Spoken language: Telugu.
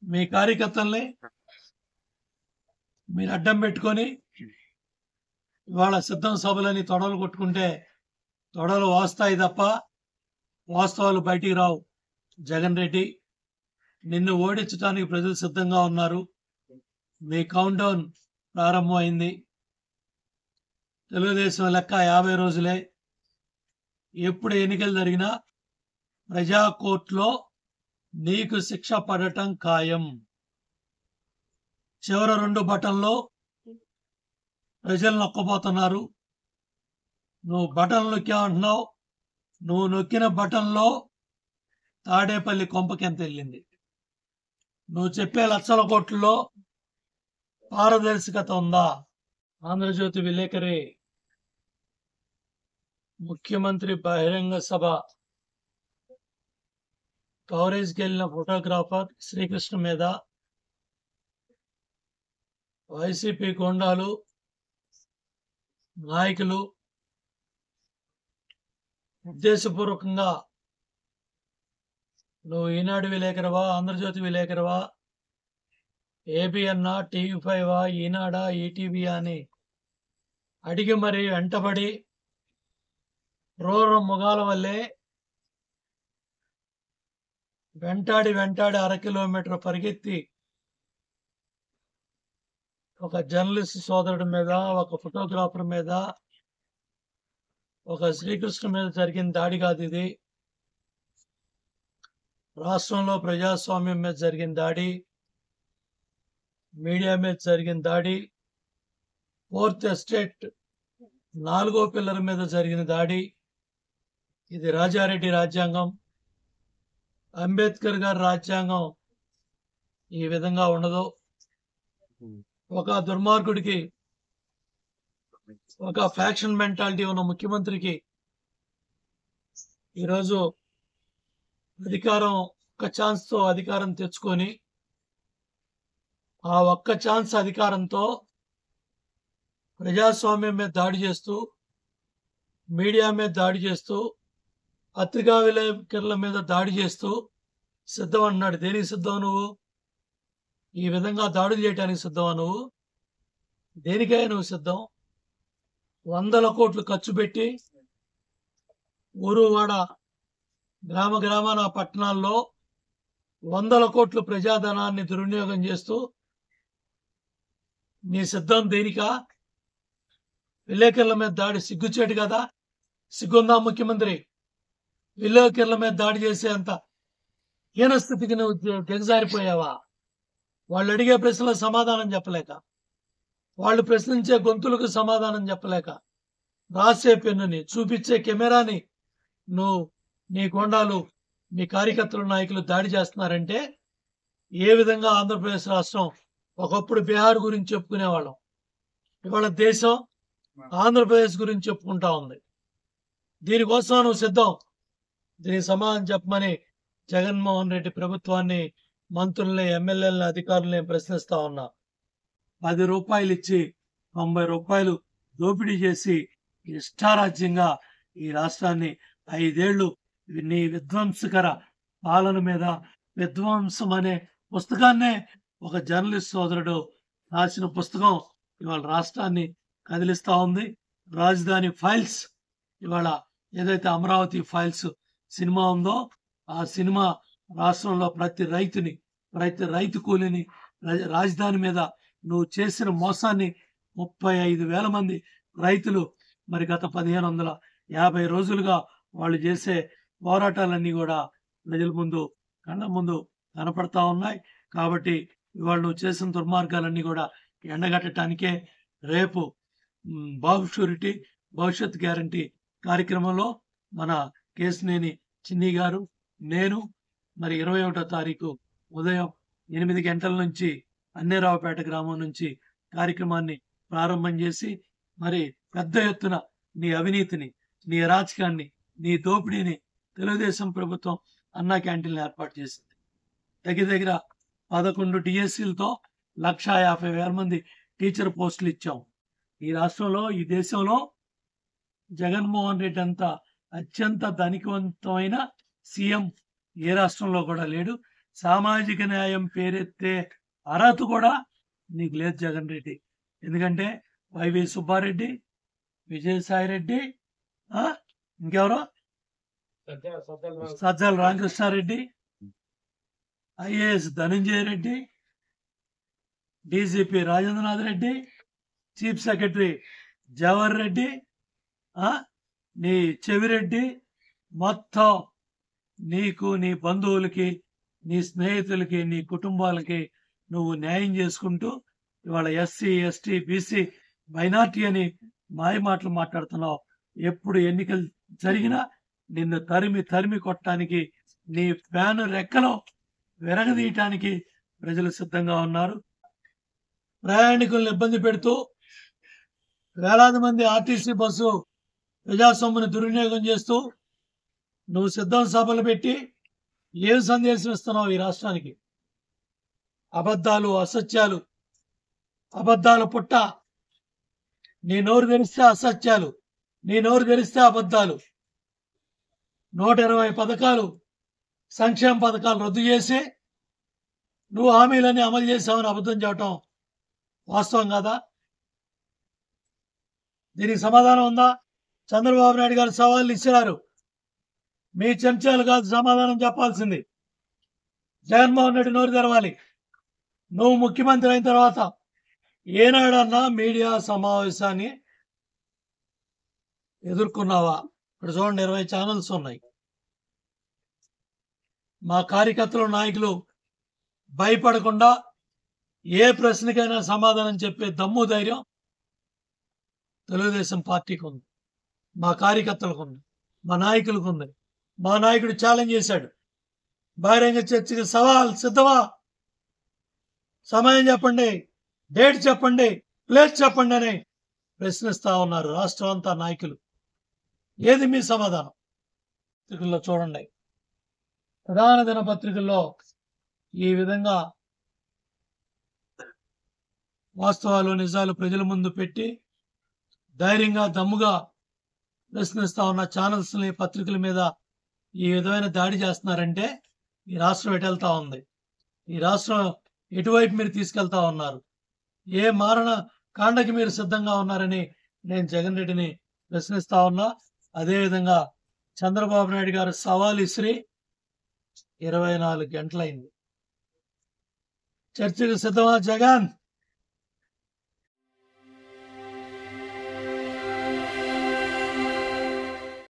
మీ కార్యకర్తల్ని మీరు అడ్డం పెట్టుకొని ఇవాళ సిద్ధం సభలని తొడలు కొట్టుకుంటే తొడలు వాస్తాయి తప్ప వాస్తవాలు బయటికి రావు. జగన్ రెడ్డి, నిన్ను ఓడించడానికి ప్రజలు సిద్ధంగా ఉన్నారు. మీ కౌంట్ డౌన్ ప్రారంభమైంది. తెలుగుదేశం లెక్క 50 రోజులే. ఎప్పుడు ఎన్నికలు జరిగినా ప్రజా కోర్టులో నీకు శిక్ష పడటం ఖాయం. చివరి 2 బటన్లో ప్రజలు నొక్కబోతున్నారు. నువ్వు బటన్ నొక్కావంటున్నావు. నువ్వు నొక్కిన బటన్లో తాడేపల్లి కొంపకెంత వెళ్ళింది. నువ్వు చెప్పే లక్షల కోట్లలో పారదర్శకత ఉందా? ఆంధ్రజ్యోతి విలేకరి ముఖ్యమంత్రి బహిరంగ సభ కవరేజ్కి వెళ్ళిన ఫోటోగ్రాఫర్ శ్రీకృష్ణ మీద వైసీపీ గోండాలు నాయకులు ఉద్దేశపూర్వకంగా నువ్వు ఈనాడు విలేకరవా, ఆంధ్రజ్యోతి విలేకరవా, ఏబిఎన్నా, టీవీ5 ఈనాడా, ఈటీవీ అని అడిగి మరి వెంటబడి రోర మొగాల వల్లే వెంటాడి 1 కిలోమీటర్ పరిగెత్తి ఒక జర్నలిస్ట్ సోదరుడి మీద, ఒక ఫోటోగ్రాఫర్ మీద, ఒక శ్రీకృష్ణ మీద జరిగిన దాడి కాదు ఇది. రాష్ట్రంలో ప్రజాస్వామ్యం మీద జరిగిన దాడి, మీడియా మీద జరిగిన దాడి, 4th ఎస్టేట్ 4వ పిల్లర్ మీద జరిగిన దాడి. ఇది రాజారెడ్డి రాజ్యాంగం, అంబేద్కర్ గారి రాజ్యాంగం ఈ విధంగా ఉండదు. ఒక దుర్మార్గుడికి, ఒక ఫ్యాక్షన్ మెంటాలిటీ ఉన్న ముఖ్యమంత్రికి ఈరోజు ఒక్క ఛాన్స్తో అధికారం తెచ్చుకొని ఆ ఒక్క ఛాన్స్ అధికారంతో ప్రజాస్వామ్యం మీద దాడి చేస్తూ, మీడియా మీద దాడి చేస్తూ, పత్రికా విలేకరుల మీద దాడి చేస్తూ సిద్ధం అన్నాడు. దేనికి సిద్ధం నువ్వు? ఈ విధంగా దాడులు చేయడానికి సిద్ధమా నువ్వు? దేనికైనా నువ్వు సిద్ధం? 100 కోట్లు ఖర్చు పెట్టి ఊరు వాడ గ్రామాన పట్టణాల్లో 100 కోట్లు ప్రజాధనాన్ని దుర్వినియోగం చేస్తూ నీ సిద్ధం దేనికా? విలేకరుల మీద దాడి సిగ్గుచేటు కదా? సిగ్గుందా ముఖ్యమంత్రి? విలేకరుల మీద దాడి చేసే అంత హీనస్థితికి నువ్వు దిగజారిపోయావా? వాళ్ళు అడిగే ప్రశ్నలకు సమాధానం చెప్పలేక, వాళ్ళు ప్రశ్నించే గొంతులకు సమాధానం చెప్పలేక, రాసే పెన్నుని, చూపించే కెమెరాని నువ్వు, నీ గొండాలు, మీ కార్యకర్తలు, నాయకులు దాడి చేస్తున్నారంటే ఏ విధంగా ఆంధ్రప్రదేశ్ రాష్ట్రం ఒకప్పుడు బీహార్ గురించి చెప్పుకునేవాళ్ళం, ఇవాళ దేశం ఆంధ్రప్రదేశ్ గురించి చెప్పుకుంటా ఉంది. దీనికోసం నువ్వు సిద్ధం. దీనికి సమాధానం చెప్పమని జగన్మోహన్ రెడ్డి ప్రభుత్వాన్ని, మంత్రుల్ని, ఎమ్మెల్యేలని, అధికారులని ప్రశ్నిస్తా ఉన్నా. 10 రూపాయలు ఇచ్చి 90 రూపాయలు దోపిడీ చేసి ఇష్టారాజ్యంగా ఈ రాష్ట్రాన్ని 5 ఏళ్లు నీ విధ్వంసకర పాలన మీద, విధ్వంసం అనే పుస్తకాన్నే ఒక జర్నలిస్ట్ సోదరుడు రాసిన పుస్తకం ఇవాళ రాష్ట్రాన్ని కదిలిస్తా ఉంది. రాజధాని ఫైల్స్, ఇవాళ ఏదైతే అమరావతి ఫైల్స్ సినిమా ఉందో ఆ సినిమా రాష్ట్రంలో ప్రతి రైతు కూలీని, రాజధాని మీద నువ్వు చేసిన మోసాన్ని 35,000 మంది రైతులు మరి గత 1550 రోజులుగా వాళ్ళు చేసే పోరాటాలన్నీ కూడా ప్రజల ముందు, కళ్ళ ముందు కనపడతా ఉన్నాయి. కాబట్టి ఇవాళ నువ్వు చేసిన దుర్మార్గాలన్నీ కూడా ఎండగట్టడానికే రేపు బాబు షూరిటీ భవిష్యత్ గ్యారంటీ కార్యక్రమంలో మన కేశినేని చిన్ని గారు, నేను మరి 21వ తారీఖు ఉదయం 8 గంటల నుంచి అన్నేరావుపేట గ్రామం నుంచి కార్యక్రమాన్ని ప్రారంభం చేసి మరి పెద్ద ఎత్తున నీ అవినీతిని, నీ అరాచకాన్ని, నీ దోపిడీని తెలుగుదేశం ప్రభుత్వం అన్నా క్యాంటీన్లు ఏర్పాటు చేసింది. దగ్గర 11 డిఎస్సీలతో 1,50,000 మంది టీచర్ పోస్టులు ఇచ్చాం. ఈ రాష్ట్రంలో, ఈ దేశంలో జగన్మోహన్ రెడ్డి అంత అత్యంత ధనికవంతమైన సీఎం ఏ రాష్ట్రంలో కూడా లేడు. సామాజిక న్యాయం పేరెత్తే అర్హత కూడా నీకు లేదు జగన్ రెడ్డి. ఎందుకంటే వైవి సుబ్బారెడ్డి, విజయసాయి రెడ్డి, ఇంకెవరో Sajjala Ramakrishna Reddy, IAS Dhananjaya Reddy, DGP Rajendranath Reddy, chief secretary Jawahar Reddy, నీ చెవిరెడ్డి, మొత్తం నీకు, నీ బంధువులకి, నీ స్నేహితులకి, నీ కుటుంబాలకి నువ్వు న్యాయం చేసుకుంటూ ఇవాళ ఎస్సీ, ఎస్టీ, బీసీ, మైనార్టీ అని మాయ మాటలు మాట్లాడుతున్నావు. ఎప్పుడు ఎన్నికలు జరిగినా నిన్ను తరిమి తరిమి కొట్టడానికి, నీ ఫ్యాను రెక్కలో విరగదీయటానికి ప్రజలు సిద్ధంగా ఉన్నారు. ప్రయాణికులను ఇబ్బంది పెడుతూ వేలాది మంది ఆర్టీసీ బస్సు ప్రజాసొమ్మును దుర్వినియోగం చేస్తూ నువ్వు సిద్ధం సభలు పెట్టి ఏం సందేశం ఇస్తున్నావు ఈ రాష్ట్రానికి? అబద్ధాలు, అసత్యాలు, అబద్ధాల పుట్ట. నీ నోరు తెరిస్తే అసత్యాలు, నీ నోరు తెరిస్తే అబద్ధాలు. 120 పథకాలు, సంక్షేమ పథకాలు రద్దు చేసి నువ్వు హామీలన్నీ అమలు చేసావని అబద్ధం చెప్పటం వాస్తవం కాదా? దీనికి సమాధానం ఉందా? చంద్రబాబు నాయుడు గారు సవాళ్ళు ఇచ్చినారు. మీ చెంచాలు కాదు సమాధానం చెప్పాల్సింది. జగన్మోహన్ రెడ్డి నోరు తెరవాలి. నువ్వు ముఖ్యమంత్రి అయిన తర్వాత ఏనాడన్నా మీడియా సమావేశాన్ని ఎదుర్కొన్నావా? ఇక్కడ చూడండి, 20 ఛానల్స్ ఉన్నాయి. మా కార్యకర్తలు, నాయకులు భయపడకుండా ఏ ప్రశ్నకైనా సమాధానం చెప్పే దమ్ము, ధైర్యం తెలుగుదేశం పార్టీకి ఉంది, మా కార్యకర్తలకు ఉంది, మా నాయకులకు ఉంది. మా నాయకుడు ఛాలెంజ్ చేశాడు, బహిరంగ చర్చకి సవాల్ సిద్ధమా? సమయం చెప్పండి, డేట్ చెప్పండి, ప్లేస్ చెప్పండి అని ప్రశ్నిస్తా ఉన్నారు రాష్ట్రం అంతా నాయకులు. ఏది మీ సమాధానం? పత్రికల్లో చూడండి, ప్రధాన దినపత్రికల్లో ఈ విధంగా వాస్తవాలు, నిజాలు ప్రజల ముందు పెట్టి ధైర్యంగా, దమ్ముగా ప్రశ్నిస్తా ఉన్న ఛానల్స్ని, పత్రికల మీద ఈ విధమైన దాడి చేస్తున్నారంటే ఈ రాష్ట్రం ఎటు వెళ్తా ఉంది? ఈ రాష్ట్రం ఎటువైపు మీరు తీసుకెళ్తా ఉన్నారు? ఏ మారణ కాండకి మీరు సిద్ధంగా ఉన్నారని నేను జగన్ రెడ్డిని ప్రశ్నిస్తా ఉన్నా. అదేవిధంగా చంద్రబాబు నాయుడు గారు సవాల్ ఇసిరి 24 గంటలైంది. చర్చకు సిద్ధమా జగన్?